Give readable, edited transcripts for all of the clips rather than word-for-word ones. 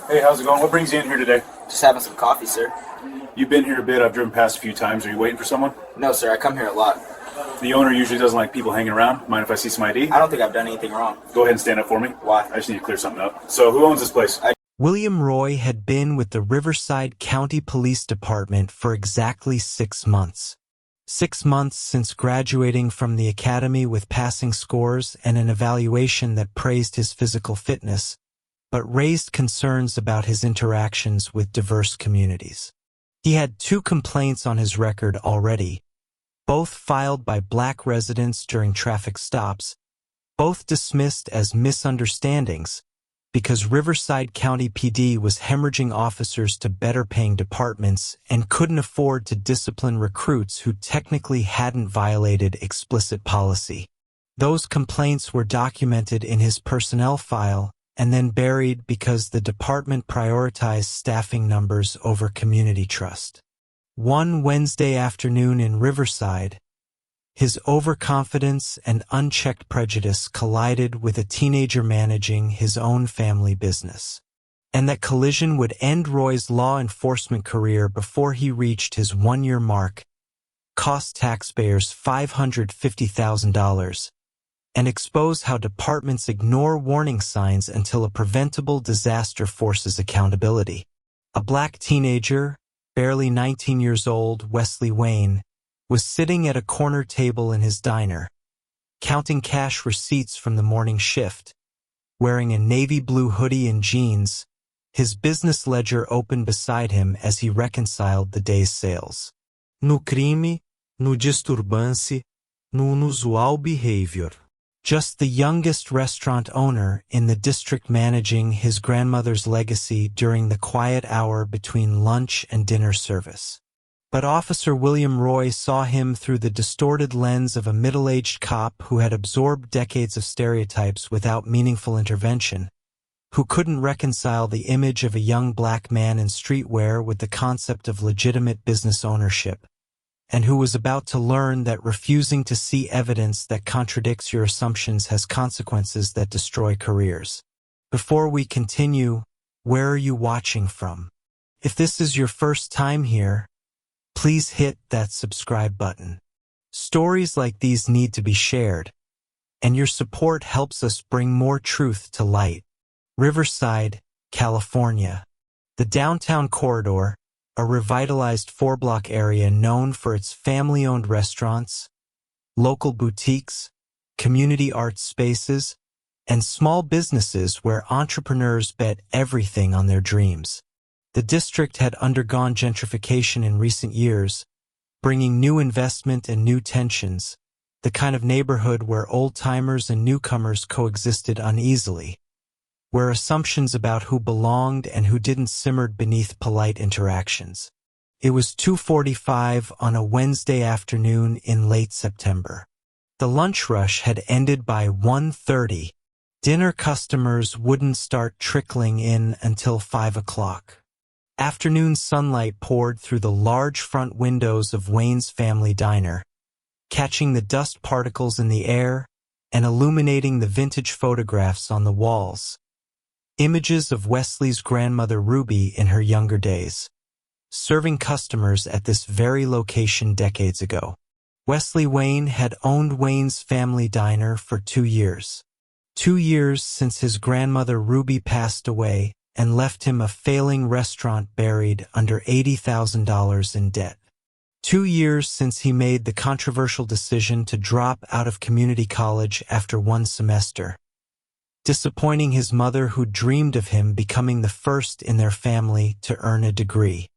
Hey, how's it going? What brings you in here today? Just having some coffee, sir. You've been here a bit. I've driven past a few times. Are you waiting for someone? No, sir, I come here a lot. The owner usually doesn't like people hanging around. Mind if I see some ID? I don't think I've done anything wrong. Go ahead and stand up for me. Why? I just need to clear something up. So, who owns this place? William Roy had been with the Riverside County Police Department for exactly 6 months. 6 months since graduating from the academy with passing scores and an evaluation that praised his physical fitness, but raised concerns about his interactions with diverse communities. He had 2 complaints on his record already, both filed by black residents during traffic stops, both dismissed as misunderstandings because Riverside County PD was hemorrhaging officers to better-paying departments and couldn't afford to discipline recruits who technically hadn't violated explicit policy. Those complaints were documented in his personnel file and then buried because the department prioritized staffing numbers over community trust. One Wednesday afternoon in Riverside, his overconfidence and unchecked prejudice collided with a teenager managing his own family business. And that collision would end Roy's law enforcement career before he reached his 1-year mark, cost taxpayers $550,000, and expose how departments ignore warning signs until a preventable disaster forces accountability. A black teenager, barely 19 years old, Wesley Wayne, was sitting at a corner table in his diner, counting cash receipts from the morning shift, wearing a navy blue hoodie and jeans, his business ledger open beside him as he reconciled the day's sales. No crime, no disturbance, no unusual behavior. Just the youngest restaurant owner in the district managing his grandmother's legacy during the quiet hour between lunch and dinner service. But Officer William Roy saw him through the distorted lens of a middle-aged cop who had absorbed decades of stereotypes without meaningful intervention, who couldn't reconcile the image of a young black man in streetwear with the concept of legitimate business ownership, and who was about to learn that refusing to see evidence that contradicts your assumptions has consequences that destroy careers. Before we continue, where are you watching from? If this is your first time here, please hit that subscribe button. Stories like these need to be shared, and your support helps us bring more truth to light. Riverside, California. The downtown corridor, a revitalized 4-block area known for its family-owned restaurants, local boutiques, community arts spaces, and small businesses where entrepreneurs bet everything on their dreams. The district had undergone gentrification in recent years, bringing new investment and new tensions, the kind of neighborhood where old-timers and newcomers coexisted uneasily, where assumptions about who belonged and who didn't simmered beneath polite interactions. It was 2:45 on a Wednesday afternoon in late September. The lunch rush had ended by 1:30. Dinner customers wouldn't start trickling in until 5 o'clock. Afternoon sunlight poured through the large front windows of Wayne's family diner, catching the dust particles in the air and illuminating the vintage photographs on the walls. Images of Wesley's grandmother Ruby in her younger days, serving customers at this very location decades ago. Wesley Wayne had owned Wayne's family diner for 2 years. 2 years since his grandmother Ruby passed away and left him a failing restaurant buried under $80,000 in debt. 2 years since he made the controversial decision to drop out of community college after 1 semester, disappointing his mother who dreamed of him becoming the first in their family to earn a degree.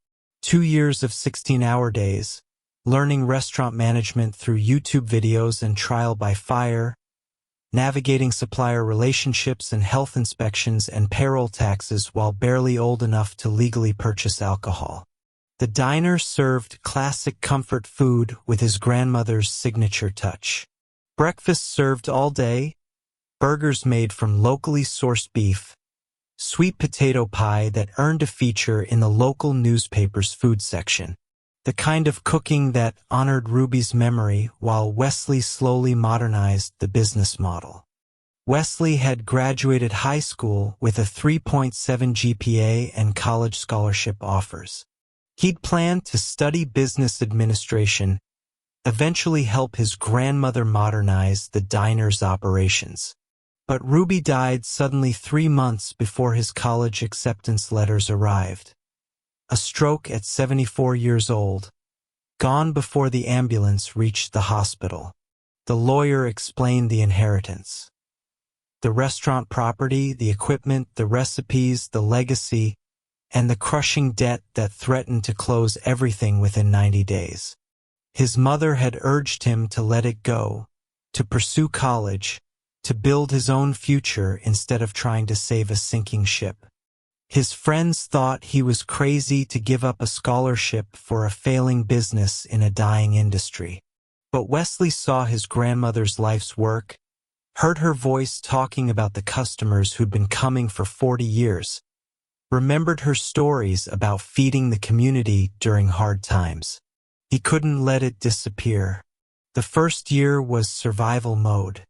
2 years of 16-hour days, learning restaurant management through YouTube videos and trial by fire, navigating supplier relationships and health inspections and payroll taxes while barely old enough to legally purchase alcohol. The diner served classic comfort food with his grandmother's signature touch. Breakfast served all day, burgers made from locally sourced beef, sweet potato pie that earned a feature in the local newspaper's food section. The kind of cooking that honored Ruby's memory while Wesley slowly modernized the business model. Wesley had graduated high school with a 3.7 GPA and college scholarship offers. He'd planned to study business administration, eventually help his grandmother modernize the diner's operations. But Ruby died suddenly 3 months before his college acceptance letters arrived. A stroke at 74 years old, gone before the ambulance reached the hospital. The lawyer explained the inheritance. The restaurant property, the equipment, the recipes, the legacy, and the crushing debt that threatened to close everything within 90 days. His mother had urged him to let it go, to pursue college, to build his own future instead of trying to save a sinking ship. His friends thought he was crazy to give up a scholarship for a failing business in a dying industry. But Wesley saw his grandmother's life's work, heard her voice talking about the customers who'd been coming for 40 years, remembered her stories about feeding the community during hard times. He couldn't let it disappear. The first year was survival mode.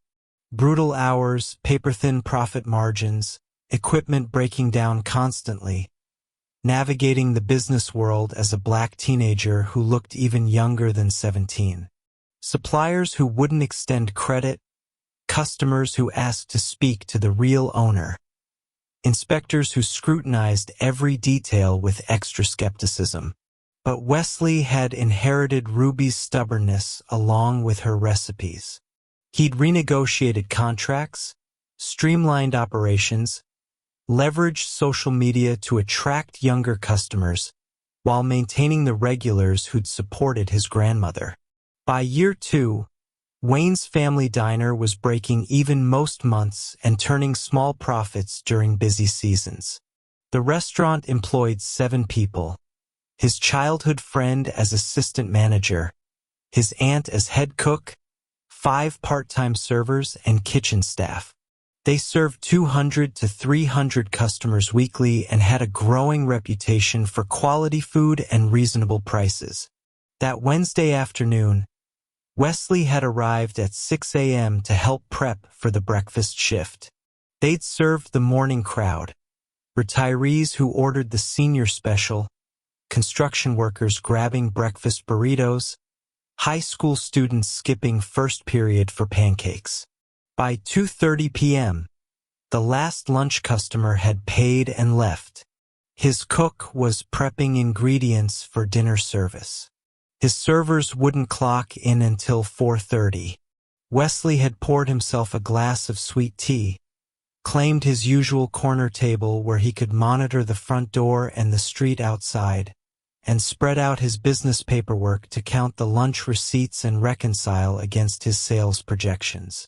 Brutal hours, paper-thin profit margins, equipment breaking down constantly, navigating the business world as a black teenager who looked even younger than 17. Suppliers who wouldn't extend credit, customers who asked to speak to the real owner, inspectors who scrutinized every detail with extra skepticism. But Wesley had inherited Ruby's stubbornness along with her recipes. He'd renegotiated contracts, streamlined operations, leveraged social media to attract younger customers, while maintaining the regulars who'd supported his grandmother. By year 2, Wayne's Family Diner was breaking even most months and turning small profits during busy seasons. The restaurant employed 7 people, his childhood friend as assistant manager, his aunt as head cook, 5 part-time servers, and kitchen staff. They served 200 to 300 customers weekly and had a growing reputation for quality food and reasonable prices. That Wednesday afternoon, Wesley had arrived at 6 a.m. to help prep for the breakfast shift. They'd served the morning crowd, retirees who ordered the senior special, construction workers grabbing breakfast burritos, high school students skipping first period for pancakes. By 2:30 p.m., the last lunch customer had paid and left. His cook was prepping ingredients for dinner service. His servers wouldn't clock in until 4:30. Wesley had poured himself a glass of sweet tea, claimed his usual corner table where he could monitor the front door and the street outside, and spread out his business paperwork to count the lunch receipts and reconcile against his sales projections.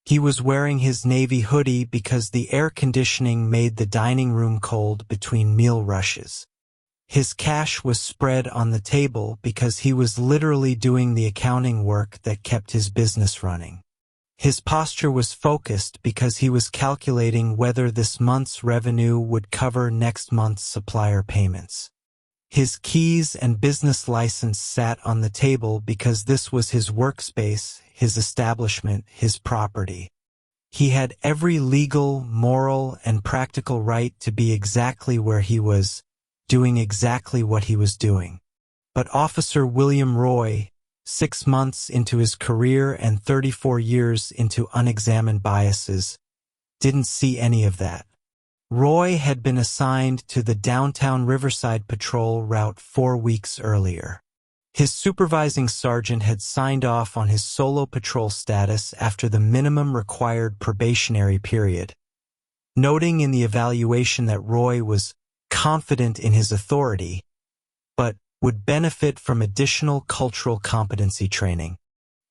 He was wearing his navy hoodie because the air conditioning made the dining room cold between meal rushes. His cash was spread on the table because he was literally doing the accounting work that kept his business running. His posture was focused because he was calculating whether this month's revenue would cover next month's supplier payments. His keys and business license sat on the table because this was his workspace, his establishment, his property. He had every legal, moral, and practical right to be exactly where he was, doing exactly what he was doing. But Officer William Roy, 6 months into his career and 34 years into unexamined biases, didn't see any of that. Roy had been assigned to the downtown Riverside patrol route 4 weeks earlier. His supervising sergeant had signed off on his solo patrol status after the minimum required probationary period, noting in the evaluation that Roy was confident in his authority, but would benefit from additional cultural competency training.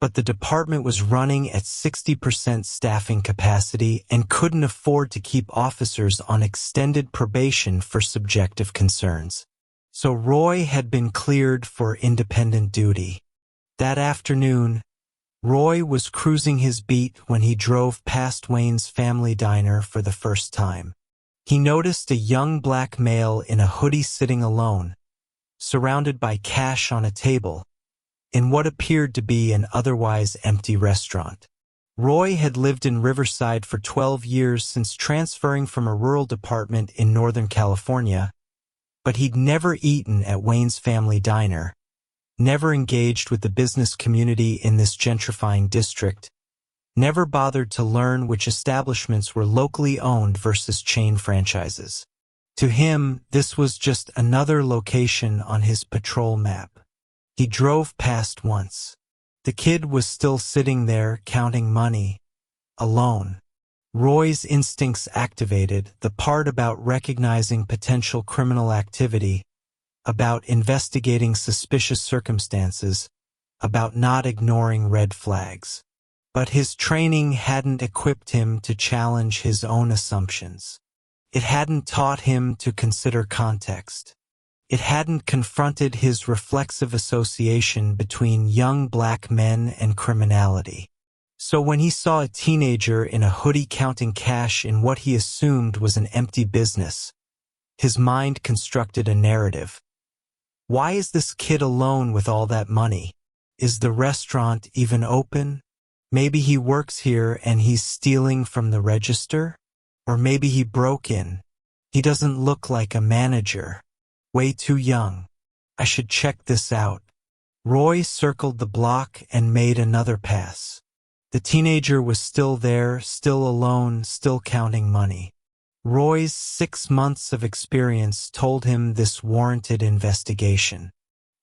But the department was running at 60% staffing capacity and couldn't afford to keep officers on extended probation for subjective concerns. So Roy had been cleared for independent duty. That afternoon, Roy was cruising his beat when he drove past Wayne's Family Diner for the first time. He noticed a young black male in a hoodie sitting alone, surrounded by cash on a table, in what appeared to be an otherwise empty restaurant. Roy had lived in Riverside for 12 years since transferring from a rural department in Northern California, but he'd never eaten at Wayne's Family Diner, never engaged with the business community in this gentrifying district, never bothered to learn which establishments were locally owned versus chain franchises. To him, this was just another location on his patrol map. He drove past once. The kid was still sitting there counting money, alone. Roy's instincts activated, the part about recognizing potential criminal activity, about investigating suspicious circumstances, about not ignoring red flags. But his training hadn't equipped him to challenge his own assumptions. It hadn't taught him to consider context. It hadn't confronted his reflexive association between young black men and criminality. So when he saw a teenager in a hoodie counting cash in what he assumed was an empty business, his mind constructed a narrative. Why is this kid alone with all that money? Is the restaurant even open? Maybe he works here and he's stealing from the register? Or maybe he broke in. He doesn't look like a manager. Way too young. I should check this out. Roy circled the block and made another pass. The teenager was still there, still alone, still counting money. Roy's 6 months of experience told him this warranted investigation.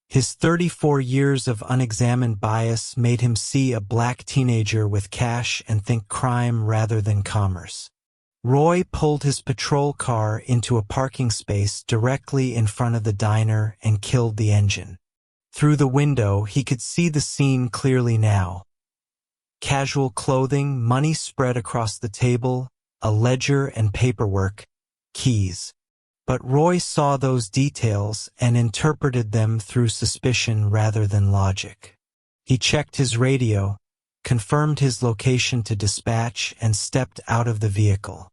His 34 years of unexamined bias made him see a black teenager with cash and think crime rather than commerce. Roy pulled his patrol car into a parking space directly in front of the diner and killed the engine. Through the window, he could see the scene clearly now. Casual clothing, money spread across the table, a ledger and paperwork, keys. But Roy saw those details and interpreted them through suspicion rather than logic. He checked his radio, confirmed his location to dispatch, and stepped out of the vehicle.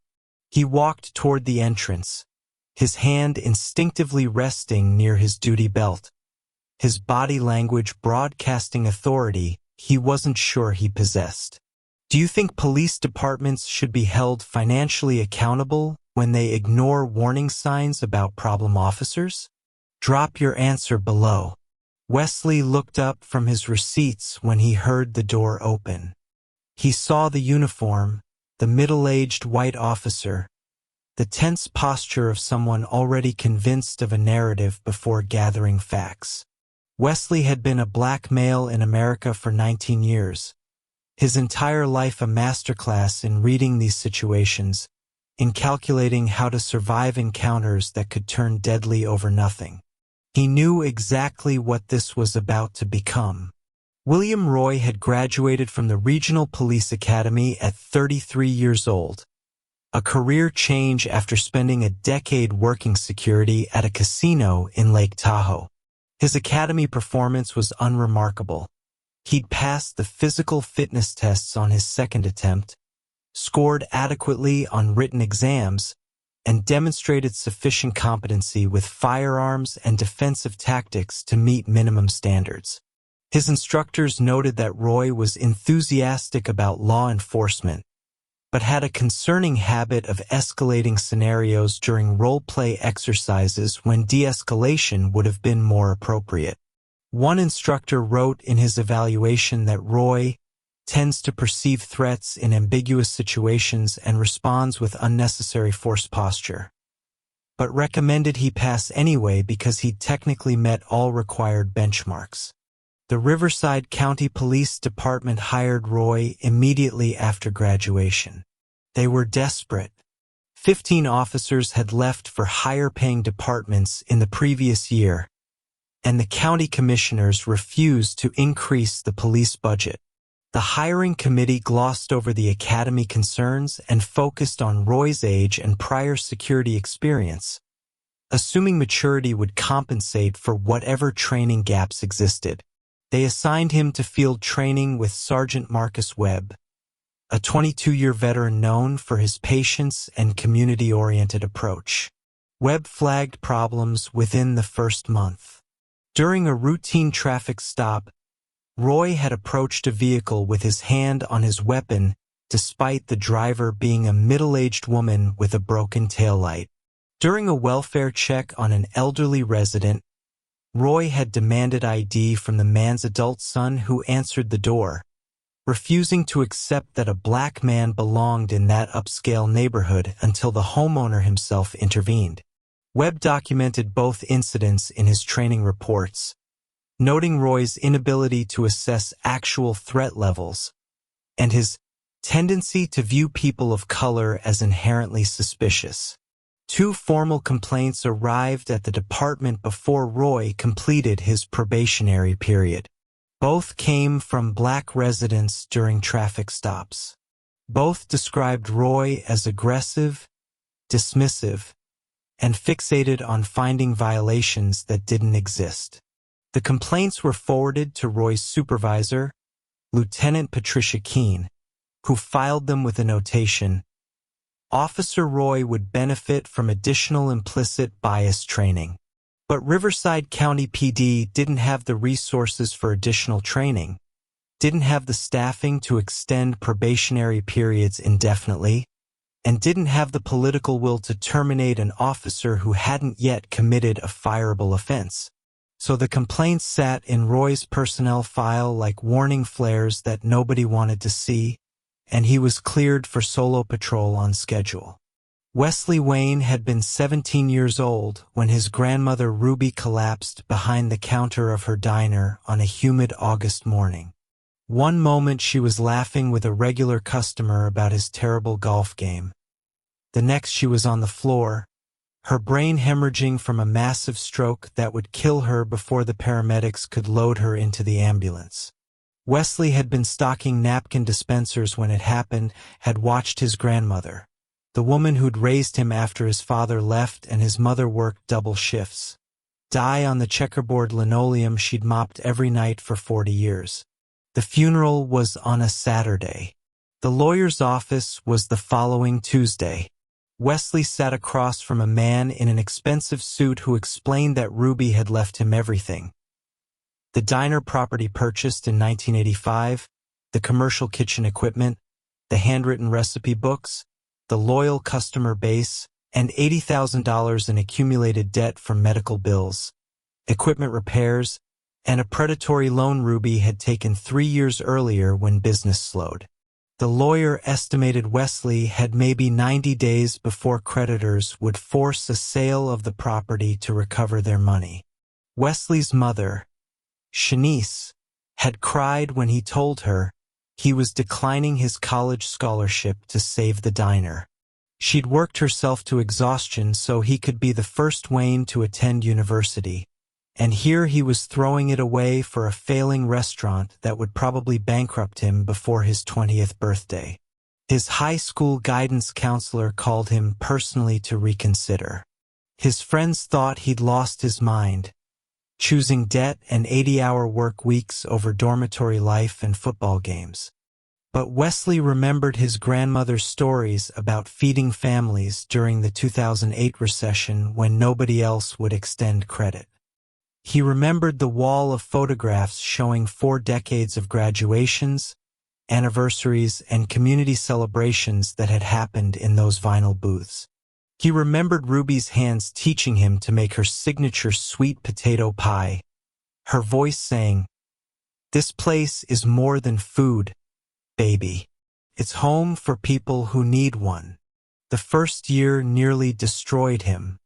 He walked toward the entrance, his hand instinctively resting near his duty belt, his body language broadcasting authority he wasn't sure he possessed. Do you think police departments should be held financially accountable when they ignore warning signs about problem officers? Drop your answer below. Wesley looked up from his receipts when he heard the door open. He saw the uniform, the middle-aged white officer, the tense posture of someone already convinced of a narrative before gathering facts. Wesley had been a black male in America for 19 years, his entire life a masterclass in reading these situations, in calculating how to survive encounters that could turn deadly over nothing. He knew exactly what this was about to become. William Roy had graduated from the Regional Police Academy at 33 years old, a career change after spending a decade working security at a casino in Lake Tahoe. His academy performance was unremarkable. He'd passed the physical fitness tests on his second attempt, scored adequately on written exams, and demonstrated sufficient competency with firearms and defensive tactics to meet minimum standards. His instructors noted that Roy was enthusiastic about law enforcement, but had a concerning habit of escalating scenarios during role-play exercises when de-escalation would have been more appropriate. One instructor wrote in his evaluation that Roy tends to perceive threats in ambiguous situations and responds with unnecessary forced posture, but recommended he pass anyway because he'd technically met all required benchmarks. The Riverside County Police Department hired Roy immediately after graduation. They were desperate. 15 officers had left for higher-paying departments in the previous year, and the county commissioners refused to increase the police budget. The hiring committee glossed over the academy concerns and focused on Roy's age and prior security experience, assuming maturity would compensate for whatever training gaps existed. They assigned him to field training with Sergeant Marcus Webb, a 22-year veteran known for his patience and community-oriented approach. Webb flagged problems within the first month. During a routine traffic stop, Roy had approached a vehicle with his hand on his weapon, despite the driver being a middle-aged woman with a broken taillight. During a welfare check on an elderly resident, Roy had demanded ID from the man's adult son who answered the door, refusing to accept that a black man belonged in that upscale neighborhood until the homeowner himself intervened. Webb documented both incidents in his training reports, noting Roy's inability to assess actual threat levels and his tendency to view people of color as inherently suspicious. 2 formal complaints arrived at the department before Roy completed his probationary period. Both came from black residents during traffic stops. Both described Roy as aggressive, dismissive, and fixated on finding violations that didn't exist. The complaints were forwarded to Roy's supervisor, Lieutenant Patricia Keene, who filed them with a notation: Officer Roy would benefit from additional implicit bias training. But Riverside County PD didn't have the resources for additional training, didn't have the staffing to extend probationary periods indefinitely, and didn't have the political will to terminate an officer who hadn't yet committed a fireable offense. So the complaints sat in Roy's personnel file like warning flares that nobody wanted to see, and he was cleared for solo patrol on schedule. Wesley Wayne had been 17 years old when his grandmother Ruby collapsed behind the counter of her diner on a humid August morning. One moment she was laughing with a regular customer about his terrible golf game. The next she was on the floor, her brain hemorrhaging from a massive stroke that would kill her before the paramedics could load her into the ambulance. Wesley had been stocking napkin dispensers when it happened, had watched his grandmother, the woman who'd raised him after his father left and his mother worked double shifts, die on the checkerboard linoleum she'd mopped every night for 40 years. The funeral was on a Saturday. The lawyer's office was the following Tuesday. Wesley sat across from a man in an expensive suit who explained that Ruby had left him everything: the diner property purchased in 1985, the commercial kitchen equipment, the handwritten recipe books, the loyal customer base, and $80,000 in accumulated debt from medical bills, equipment repairs, and a predatory loan Ruby had taken 3 years earlier when business slowed. The lawyer estimated Wesley had maybe 90 days before creditors would force a sale of the property to recover their money. Wesley's mother, Shanice, had cried when he told her he was declining his college scholarship to save the diner. She'd worked herself to exhaustion so he could be the first Wayne to attend university, and here he was throwing it away for a failing restaurant that would probably bankrupt him before his 20th birthday. His high school guidance counselor called him personally to reconsider. His friends thought he'd lost his mind, choosing debt and 80-hour work weeks over dormitory life and football games. But Wesley remembered his grandmother's stories about feeding families during the 2008 recession when nobody else would extend credit. He remembered the wall of photographs showing 4 decades of graduations, anniversaries, and community celebrations that had happened in those vinyl booths. He remembered Ruby's hands teaching him to make her signature sweet potato pie, her voice saying, "This place is more than food, baby. It's home for people who need one." The first year nearly destroyed him.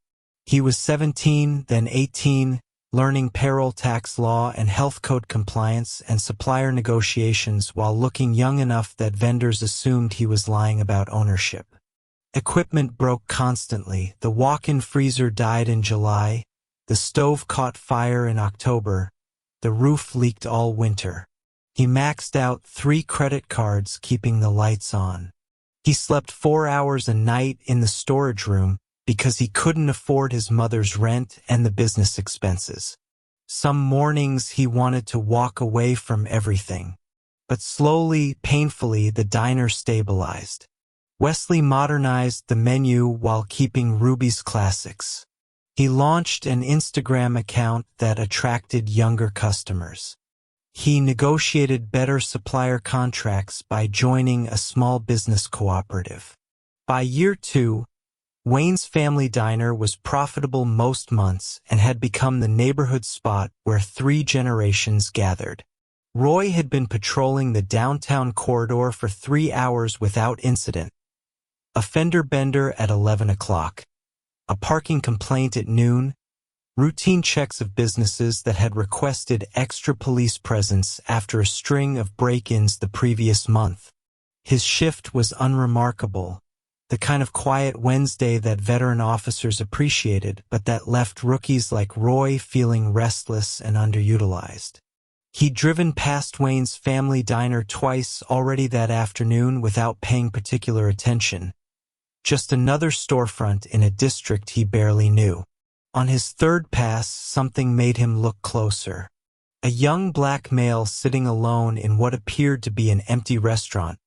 He was 17, then 18, learning payroll tax law and health code compliance and supplier negotiations while looking young enough that vendors assumed he was lying about ownership. Equipment broke constantly. The walk-in freezer died in July, the stove caught fire in October, the roof leaked all winter. He maxed out 3 credit cards keeping the lights on. He slept 4 hours a night in the storage room because he couldn't afford his mother's rent and the business expenses. Some mornings he wanted to walk away from everything. But slowly, painfully, the diner stabilized. Wesley modernized the menu while keeping Ruby's classics. He launched an Instagram account that attracted younger customers. He negotiated better supplier contracts by joining a small business cooperative. By year 2, Wayne's Family Diner was profitable most months and had become the neighborhood spot where 3 generations gathered. Roy had been patrolling the downtown corridor for 3 hours without incident. A fender bender at 11 o'clock. A parking complaint at noon. Routine checks of businesses that had requested extra police presence after a string of break-ins the previous month. His shift was unremarkable, the kind of quiet Wednesday that veteran officers appreciated, but that left rookies like Roy feeling restless and underutilized. He'd driven past Wayne's Family Diner twice already that afternoon without paying particular attention. Just another storefront in a district he barely knew. On his third pass, something made him look closer. A young black male sitting alone in what appeared to be an empty restaurant,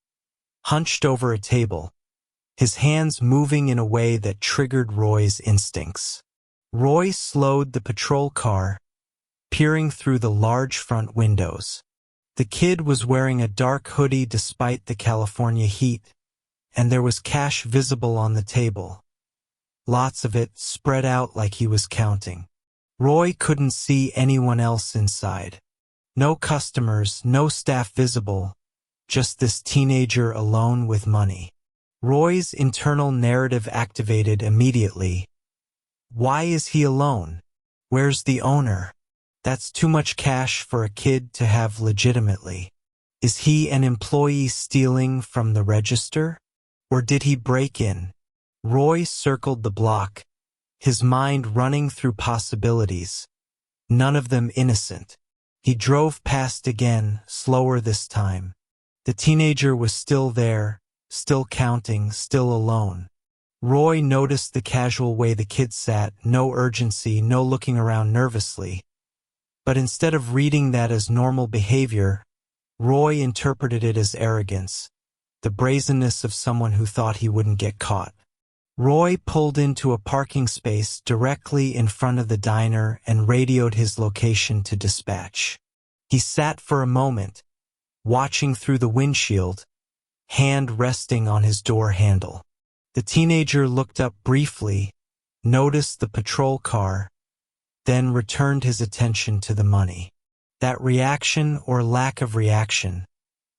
hunched over a table, his hands moving in a way that triggered Roy's instincts. Roy slowed the patrol car, peering through the large front windows. The kid was wearing a dark hoodie despite the California heat, and there was cash visible on the table. Lots of it spread out like he was counting. Roy couldn't see anyone else inside. No customers, no staff visible, just this teenager alone with money. Roy's internal narrative activated immediately. Why is he alone? Where's the owner? That's too much cash for a kid to have legitimately. Is he an employee stealing from the register? Or did he break in? Roy circled the block, his mind running through possibilities, none of them innocent. He drove past again, slower this time. The teenager was still there, still counting, still alone. Roy noticed the casual way the kid sat, no urgency, no looking around nervously. But instead of reading that as normal behavior, Roy interpreted it as arrogance, the brazenness of someone who thought he wouldn't get caught. Roy pulled into a parking space directly in front of the diner and radioed his location to dispatch. He sat for a moment, watching through the windshield, hand resting on his door handle. The teenager looked up briefly, noticed the patrol car, then returned his attention to the money. That reaction or lack of reaction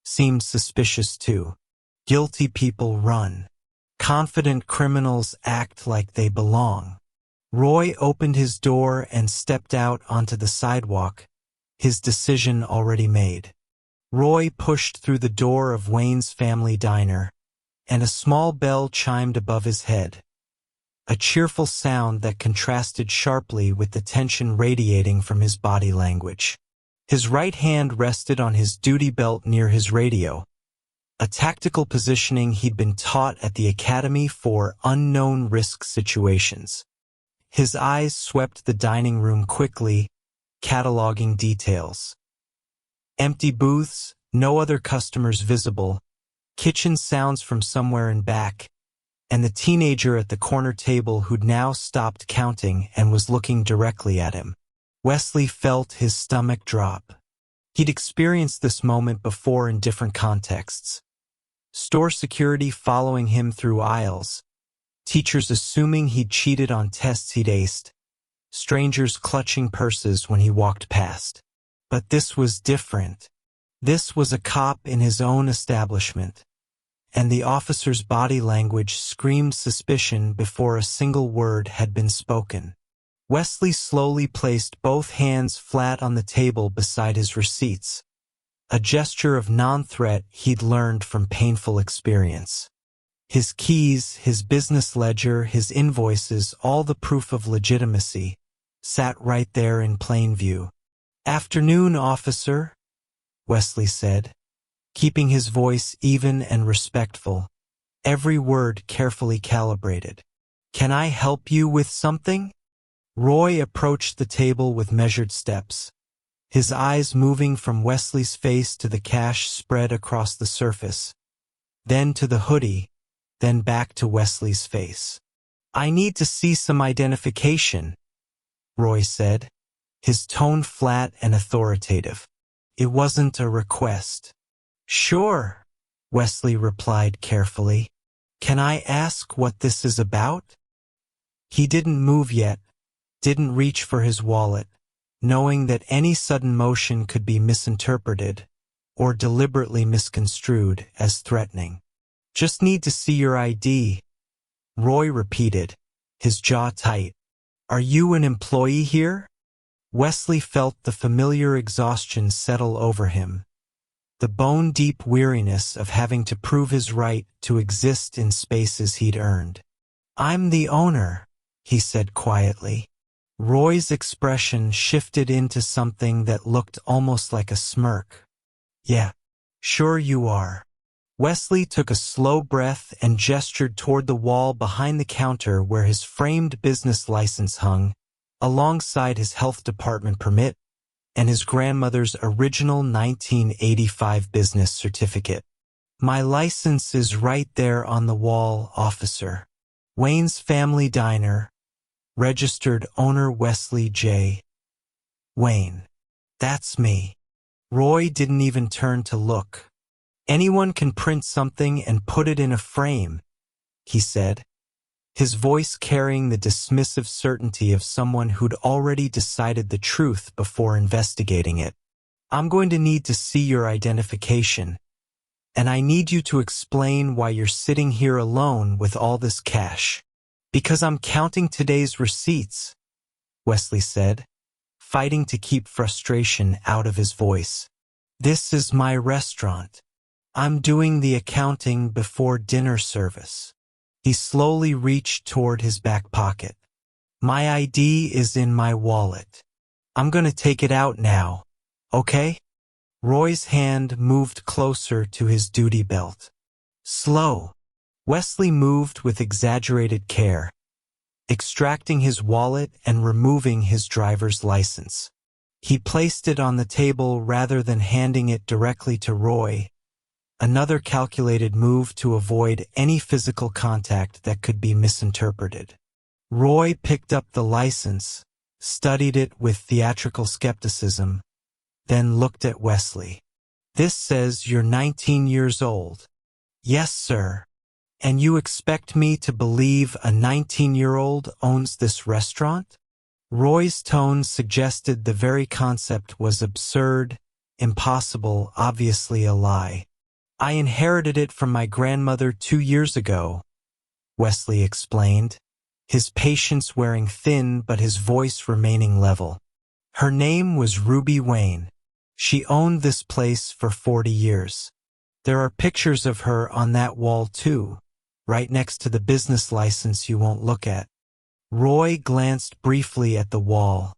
seemed suspicious too. Guilty people run. Confident criminals act like they belong. Roy opened his door and stepped out onto the sidewalk, his decision already made. Roy pushed through the door of Wayne's Family Diner, and a small bell chimed above his head. A cheerful sound that contrasted sharply with the tension radiating from his body language. His right hand rested on his duty belt near his radio, a tactical positioning he'd been taught at the Academy for unknown risk situations. His eyes swept the dining room quickly, cataloging details. Empty booths, no other customers visible, kitchen sounds from somewhere in back, and the teenager at the corner table who'd now stopped counting and was looking directly at him. Wesley felt his stomach drop. He'd experienced this moment before in different contexts. Store security following him through aisles, teachers assuming he'd cheated on tests he'd aced, strangers clutching purses when he walked past. But this was different. This was a cop in his own establishment, and the officer's body language screamed suspicion before a single word had been spoken. Wesley slowly placed both hands flat on the table beside his receipts, a gesture of non-threat he'd learned from painful experience. His keys, his business ledger, his invoices, all the proof of legitimacy, sat right there in plain view. "Afternoon, officer," Wesley said, keeping his voice even and respectful, every word carefully calibrated. "Can I help you with something?" Roy approached the table with measured steps, his eyes moving from Wesley's face to the cash spread across the surface, then to the hoodie, then back to Wesley's face. "I need to see some identification," Roy said, his tone flat and authoritative. It wasn't a request. Sure, Wesley replied carefully. Can I ask what this is about? He didn't move yet, didn't reach for his wallet, knowing that any sudden motion could be misinterpreted or deliberately misconstrued as threatening. Just need to see your ID, Roy repeated, his jaw tight. Are you an employee here? Wesley felt the familiar exhaustion settle over him, the bone-deep weariness of having to prove his right to exist in spaces he'd earned. I'm the owner, he said quietly. Roy's expression shifted into something that looked almost like a smirk. Yeah, sure you are. Wesley took a slow breath and gestured toward the wall behind the counter where his framed business license hung, alongside his health department permit and his grandmother's original 1985 business certificate. My license is right there on the wall, officer. Wayne's Family Diner, registered owner Wesley J. Wayne. That's me. Roy didn't even turn to look. Anyone can print something and put it in a frame, he said, his voice carrying the dismissive certainty of someone who'd already decided the truth before investigating it. I'm going to need to see your identification, and I need you to explain why you're sitting here alone with all this cash. Because I'm counting today's receipts, Wesley said, fighting to keep frustration out of his voice. This is my restaurant. I'm doing the accounting before dinner service. He slowly reached toward his back pocket. My ID is in my wallet. I'm going to take it out now, okay? Roy's hand moved closer to his duty belt. Slow. Wesley moved with exaggerated care, extracting his wallet and removing his driver's license. He placed it on the table rather than handing it directly to Roy, another calculated move to avoid any physical contact that could be misinterpreted. Roy picked up the license, studied it with theatrical skepticism, then looked at Wesley. This says you're 19 years old. Yes, sir. And you expect me to believe a 19-year-old owns this restaurant? Roy's tone suggested the very concept was absurd, impossible, obviously a lie. I inherited it from my grandmother 2 years ago, Wesley explained, his patience wearing thin but his voice remaining level. Her name was Ruby Wayne. She owned this place for 40 years. There are pictures of her on that wall too, right next to the business license you won't look at. Roy glanced briefly at the wall,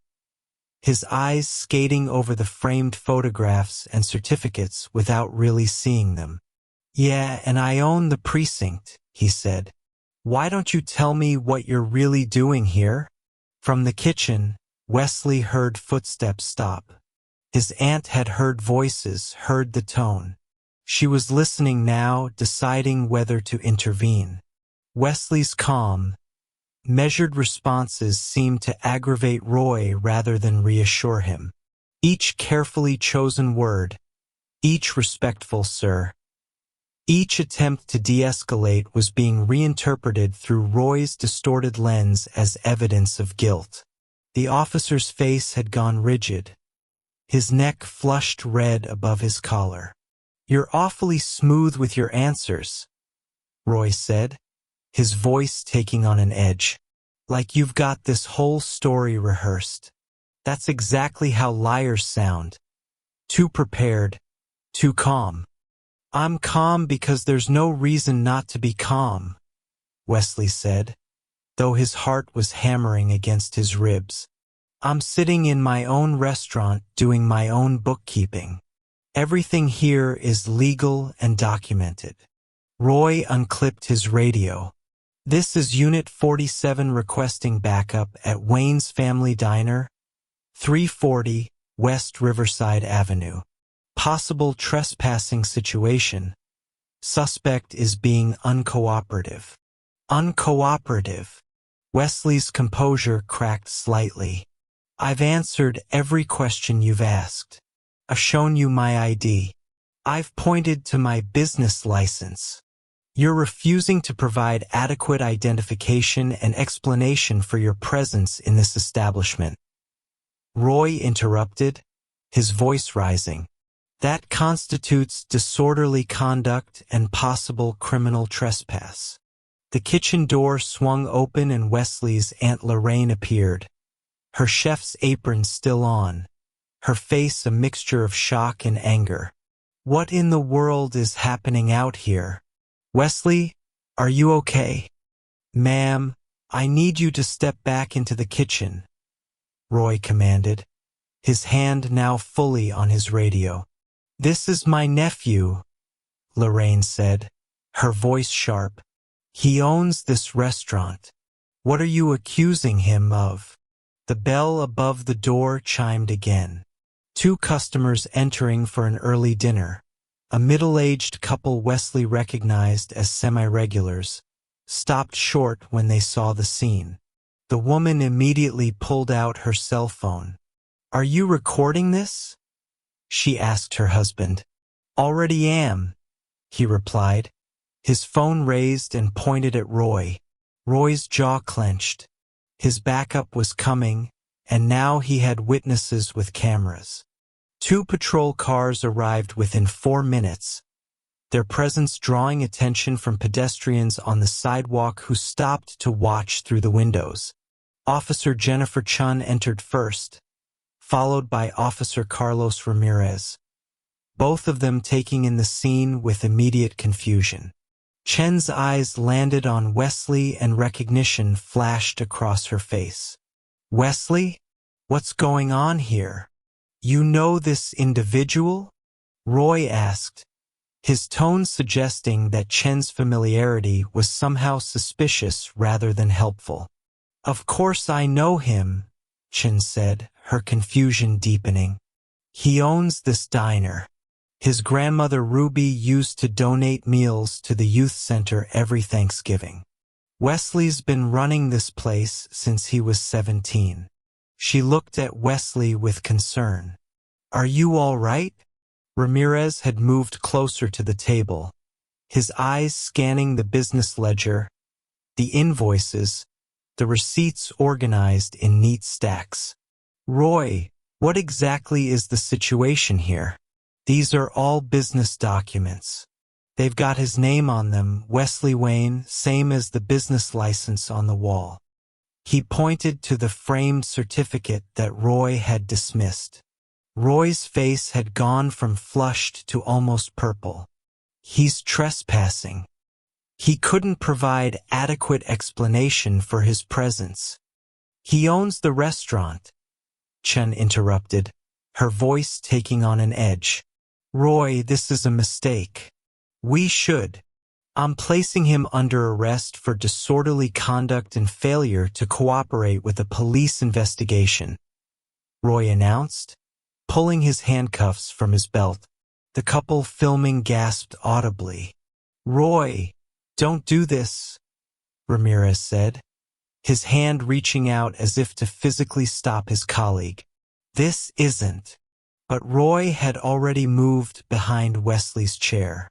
his eyes skating over the framed photographs and certificates without really seeing them. Yeah, and I own the precinct, he said. Why don't you tell me what you're really doing here? From the kitchen, Wesley heard footsteps stop. His aunt had heard voices, heard the tone. She was listening now, deciding whether to intervene. Wesley's calm, measured responses seemed to aggravate Roy rather than reassure him. Each carefully chosen word, each respectful sir, each attempt to de-escalate was being reinterpreted through Roy's distorted lens as evidence of guilt. The officer's face had gone rigid, his neck flushed red above his collar. You're awfully smooth with your answers, Roy said, his voice taking on an edge. Like you've got this whole story rehearsed. That's exactly how liars sound. Too prepared, too calm. I'm calm because there's no reason not to be calm, Wesley said, though his heart was hammering against his ribs. I'm sitting in my own restaurant doing my own bookkeeping. Everything here is legal and documented. Roy unclipped his radio. This is Unit 47 requesting backup at Wayne's Family Diner, 340 West Riverside Avenue. Possible trespassing situation. Suspect is being uncooperative. Uncooperative. Wesley's composure cracked slightly. I've answered every question you've asked. I've shown you my ID. I've pointed to my business license. You're refusing to provide adequate identification and explanation for your presence in this establishment. Roy interrupted, his voice rising. That constitutes disorderly conduct and possible criminal trespass. The kitchen door swung open and Wesley's Aunt Lorraine appeared, her chef's apron still on, her face a mixture of shock and anger. What in the world is happening out here? Wesley, are you okay? Ma'am, I need you to step back into the kitchen, Roy commanded, his hand now fully on his radio. This is my nephew, Lorraine said, her voice sharp. He owns this restaurant. What are you accusing him of? The bell above the door chimed again. 2 customers entering for an early dinner. A middle-aged couple Wesley recognized as semi-regulars, stopped short when they saw the scene. The woman immediately pulled out her cell phone. Are you recording this? She asked her husband. Already am, he replied, his phone raised and pointed at Roy. Roy's jaw clenched. His backup was coming, and now he had witnesses with cameras. 2 patrol cars arrived within 4 minutes, their presence drawing attention from pedestrians on the sidewalk who stopped to watch through the windows. Officer Jennifer Chun entered first, followed by Officer Carlos Ramirez, both of them taking in the scene with immediate confusion. Chen's eyes landed on Wesley and recognition flashed across her face. Wesley? What's going on here? You know this individual? Roy asked, his tone suggesting that Chen's familiarity was somehow suspicious rather than helpful. Of course I know him, Chen said, her confusion deepening. He owns this diner. His grandmother Ruby used to donate meals to the youth center every Thanksgiving. Wesley's been running this place since he was 17. She looked at Wesley with concern. Are you all right? Ramirez had moved closer to the table, his eyes scanning the business ledger, the invoices, the receipts organized in neat stacks. Roy, what exactly is the situation here? These are all business documents. They've got his name on them, Wesley Wayne, same as the business license on the wall. He pointed to the framed certificate that Roy had dismissed. Roy's face had gone from flushed to almost purple. He's trespassing. He couldn't provide adequate explanation for his presence. He owns the restaurant, Chen interrupted, her voice taking on an edge. Roy, this is a mistake. I'm placing him under arrest for disorderly conduct and failure to cooperate with a police investigation, Roy announced, pulling his handcuffs from his belt. The couple filming gasped audibly. Roy, don't do this, Ramirez said, his hand reaching out as if to physically stop his colleague. This isn't. But Roy had already moved behind Wesley's chair.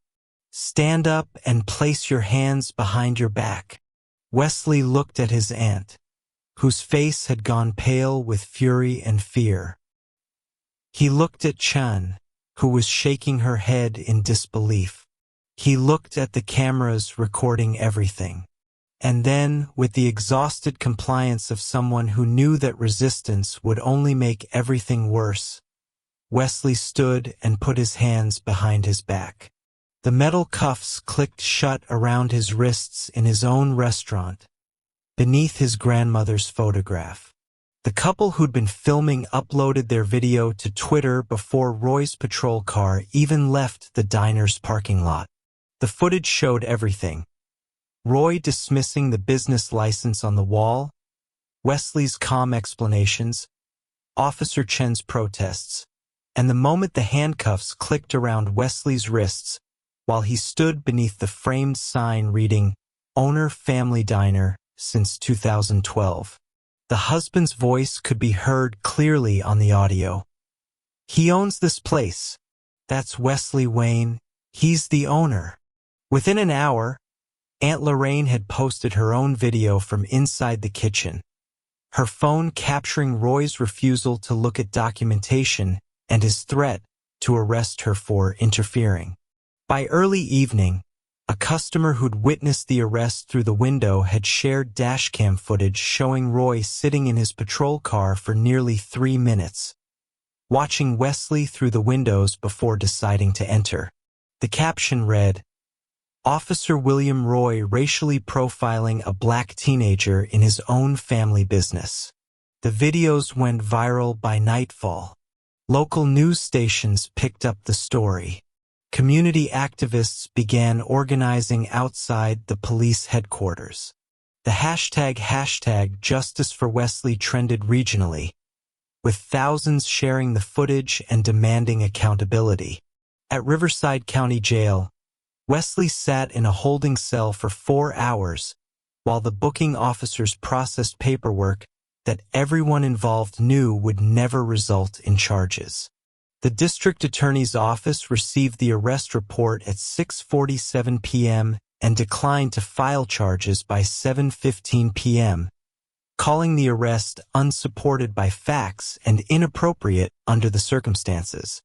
Stand up and place your hands behind your back. Wesley looked at his aunt, whose face had gone pale with fury and fear. He looked at Chen, who was shaking her head in disbelief. He looked at the cameras recording everything. And then, with the exhausted compliance of someone who knew that resistance would only make everything worse, Wesley stood and put his hands behind his back. The metal cuffs clicked shut around his wrists in his own restaurant, beneath his grandmother's photograph. The couple who'd been filming uploaded their video to Twitter before Roy's patrol car even left the diner's parking lot. The footage showed everything. Roy dismissing the business license on the wall, Wesley's calm explanations, Officer Chen's protests, and the moment the handcuffs clicked around Wesley's wrists while he stood beneath the framed sign reading, Owner Family Diner since 2012. The husband's voice could be heard clearly on the audio. He owns this place. That's Wesley Wayne. He's the owner. Within an hour, Aunt Lorraine had posted her own video from inside the kitchen, her phone capturing Roy's refusal to look at documentation and his threat to arrest her for interfering. By early evening, a customer who'd witnessed the arrest through the window had shared dashcam footage showing Roy sitting in his patrol car for nearly 3 minutes, watching Wesley through the windows before deciding to enter. The caption read, "Officer William Roy racially profiling a black teenager in his own family business." The videos went viral by nightfall. Local news stations picked up the story. Community activists began organizing outside the police headquarters. The hashtag Justice for Wesley trended regionally, with thousands sharing the footage and demanding accountability. At Riverside County Jail, Wesley sat in a holding cell for 4 hours while the booking officers processed paperwork that everyone involved knew would never result in charges. The district attorney's office received the arrest report at 6:47 p.m. and declined to file charges by 7:15 p.m., calling the arrest unsupported by facts and inappropriate under the circumstances.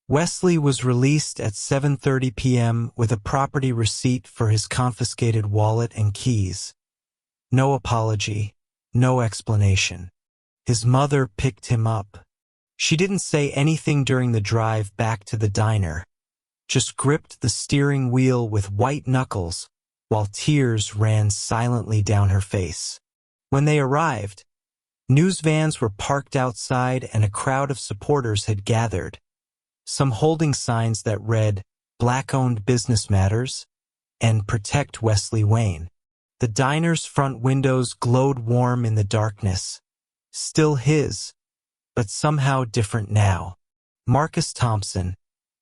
Wesley was released at 7:30 p.m. with a property receipt for his confiscated wallet and keys. No apology, no explanation. His mother picked him up. She didn't say anything during the drive back to the diner, just gripped the steering wheel with white knuckles while tears ran silently down her face. When they arrived, news vans were parked outside and a crowd of supporters had gathered, some holding signs that read, "Black-owned business matters," and "Protect Wesley Wayne." The diner's front windows glowed warm in the darkness, still his, but somehow different now. Marcus Thompson,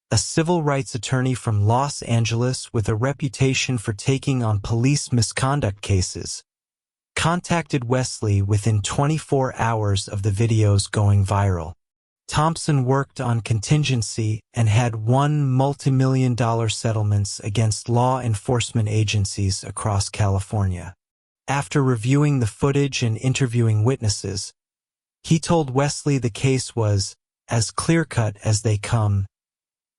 a civil rights attorney from Los Angeles with a reputation for taking on police misconduct cases, contacted Wesley within 24 hours of the videos going viral. Thompson worked on contingency and had won multi-million-dollar settlements against law enforcement agencies across California. After reviewing the footage and interviewing witnesses, he told Wesley the case was as clear-cut as they come,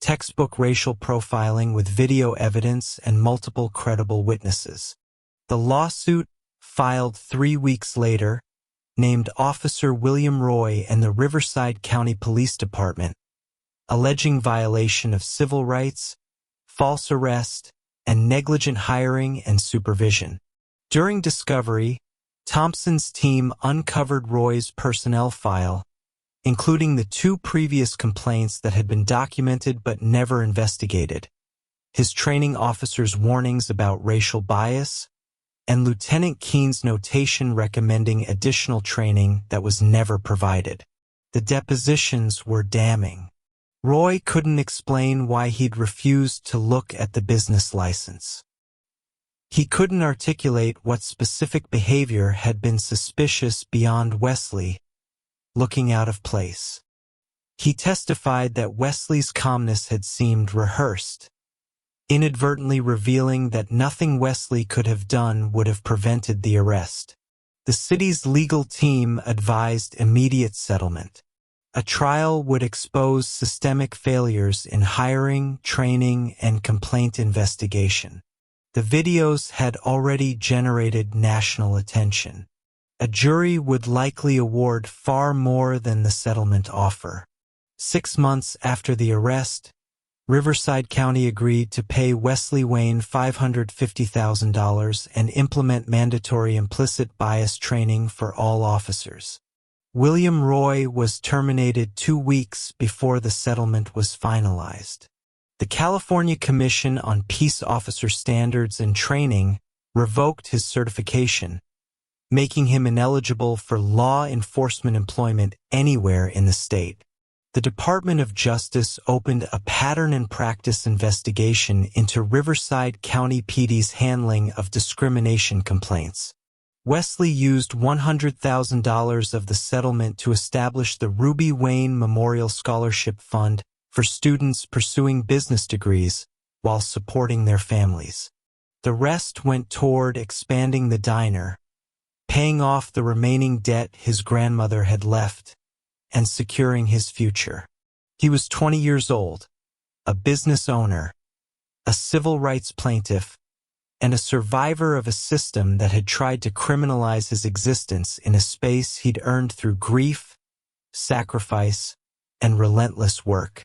textbook racial profiling with video evidence and multiple credible witnesses. The lawsuit, filed 3 weeks later, named Officer William Roy and the Riverside County Police Department, alleging violation of civil rights, false arrest, and negligent hiring and supervision. During discovery, Thompson's team uncovered Roy's personnel file, including the 2 previous complaints that had been documented but never investigated, his training officer's warnings about racial bias, and Lieutenant Keene's notation recommending additional training that was never provided. The depositions were damning. Roy couldn't explain why he'd refused to look at the business license. He couldn't articulate what specific behavior had been suspicious beyond Wesley, looking out of place. He testified that Wesley's calmness had seemed rehearsed, inadvertently revealing that nothing Wesley could have done would have prevented the arrest. The city's legal team advised immediate settlement. A trial would expose systemic failures in hiring, training, and complaint investigation. The videos had already generated national attention. A jury would likely award far more than the settlement offer. 6 months after the arrest, Riverside County agreed to pay Wesley Wayne $550,000 and implement mandatory implicit bias training for all officers. William Roy was terminated 2 weeks before the settlement was finalized. The California Commission on Peace Officer Standards and Training revoked his certification, making him ineligible for law enforcement employment anywhere in the state. The Department of Justice opened a pattern and practice investigation into Riverside County PD's handling of discrimination complaints. Wesley used $100,000 of the settlement to establish the Ruby Wayne Memorial Scholarship Fund for students pursuing business degrees while supporting their families. The rest went toward expanding the diner, paying off the remaining debt his grandmother had left, and securing his future. He was 20 years old, a business owner, a civil rights plaintiff, and a survivor of a system that had tried to criminalize his existence in a space he'd earned through grief, sacrifice, and relentless work.